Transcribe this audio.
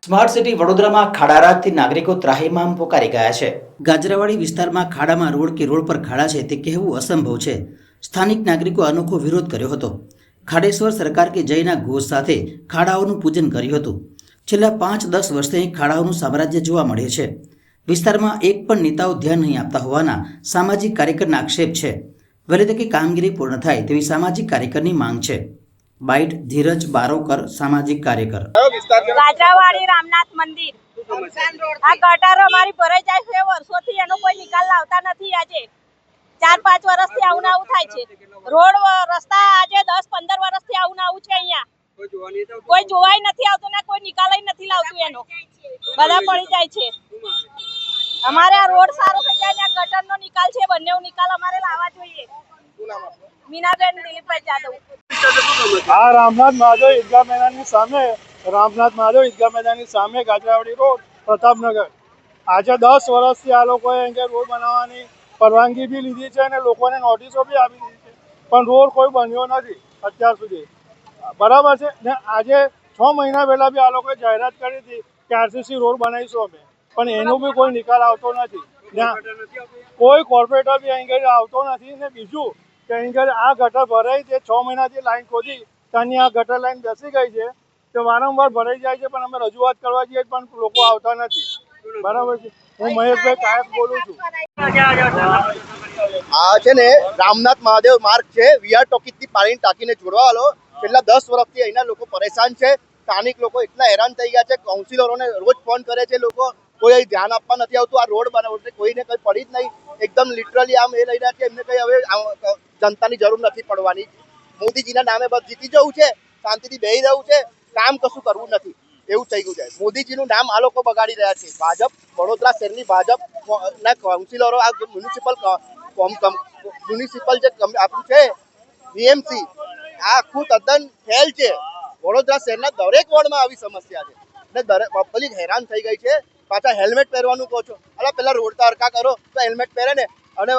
Smart city વડોદરામાં ખાડારાજથી નાગરિકો ત્રાહિમામ પોકારી ગયા છે। ગાજરાવાડી વિસ્તારમાં ખાડામાં રોડ કે રોડ પર ખાડા છે તે કહેવું અસંભવ છે। સ્થાનિક નાગરિકો અનોખો વિરોધ કર્યો હતો। ખાડેશ્વર સરકાર કે જયના ઘોષ સાથે ખાડાઓનું પૂજન કર્યું હતું। છેલ્લા 5-10 વર્ષથી અહીં ખાડાઓનું સામ્રાજ્ય જોવા મળે છે। વિસ્તારમાં એક પણ નેતાઓ ધ્યાન નહીં આપતા હોવાના સામાજિક કાર્યકરના આક્ષેપ છે। વહેલી તકે કામગીરી પૂર્ણ થાય તેવી સામાજિક કાર્યકરની માંગ છે। બાઇટ ધીરજ બારોકર, સામાજિક કાર્યકર। ગાજરાવાડી રામનાથ મંદિર આ ગટર અમારી ભરાઈ જાય છે વર્ષોથી, એનો કોઈ નિકાલ લાવતા નથી। આજે 4-5 વર્ષથી આવું આવું થાય છે। રોડ રસ્તા આજે 10-15 વર્ષથી આવું છે। અહીંયા કોઈ જોવાય નથી આવતું ને કોઈ નિકાલ નથી લાવતું। એનો બધા પડી જાય છે। અમારે આ રોડ સારો થઈ જાય ને ગટરનો નિકાલ છે, બંને નિકાલ અમારે લાવવા જોઈએ। મીનાબેન દિલીપભાઈ જાદવ। આ રામનાથ મહાદેવ ઈદગાહ મેદાનની સામે ગાજરાવાડી રોડ, પ્રતાપનગર। આજે 10 વર્ષથી આ લોકોએ અહીંયા રોડ બનાવવાની પરવાનગી બી લીધી છે અને લોકોને નોટિસો બી આપી દીધી છે, પણ રોડ કોઈ બન્યો નથી અત્યાર સુધી, બરાબર છે ને। આજે 6 મહિના પહેલાં બી આ લોકોએ જાહેરાત કરી હતી કે આરસીસી રોડ બનાવીશું અમે, પણ એનો બી કોઈ નિકાલ આવતો નથી। કોઈ કોર્પોરેટર બી અહીં આવતો નથી ને બીજું કે અહીં આ ગટર ભરાઈ છે, 6 મહિનાથી લાઈન ખોદી ત્યાંની આ ગટર લાઈન બેસી ગઈ છે, તો વારંવાર ભરાઈ જાય છે, પણ અમે રજૂઆત કરવા જઈએ પણ લોકો આવતા નથી, બરાબર છે। હું મહેશભાઈ કાયક બોલું છું। આ છે ને રામનાથ મહાદેવ માર્ગ છે, વીઆર ટોકીજથી પાણીની ટાંકીને જોડવાવાળો। છેલ્લા 10 વર્ષથી અહીંના લોકો પરેશાન છે। સ્થાનિક લોકો એટલા હેરાન થઈ ગયા છે, કાઉન્સિલરોને રોજ ફોન કરે છે લોકો, કોઈ અહીં ધ્યાન આપવા નથી આવતું। આ રોડ બનાવવા કોઈને કંઈ પડી જ નહીં, એકદમ લિટરલી આમ એ લઈ રહ્યા છે, એમને કંઈ હવે જનતાની જરૂર નથી પડવાની। મોદીજીના નામે બસ જીતી જવું છે, શાંતિથી બેસી રહેવું છે, કામ કશું કરવું નથી, એવું થઈ ગયું છે। મોદીજીનું નામ આ લોકો બગાડી રહ્યા છે। ભાજપ, વડોદરા શહેરની ભાજપના કાઉન્સિલરો, આ મ્યુનિસિપલ જે આપણું છે વીએમસી, આ આખું તદ્દન ફેલ છે। વડોદરા શહેરના દરેક વોર્ડમાં આવી સમસ્યા છે ને પબ્લિક હેરાન થઈ ગઈ છે। પાછા હેલ્મેટ પહેરવાનું કહો છો, અલા પેલા રોડ તો હરકા કરો તો હેલ્મેટ પહેરે ને। અને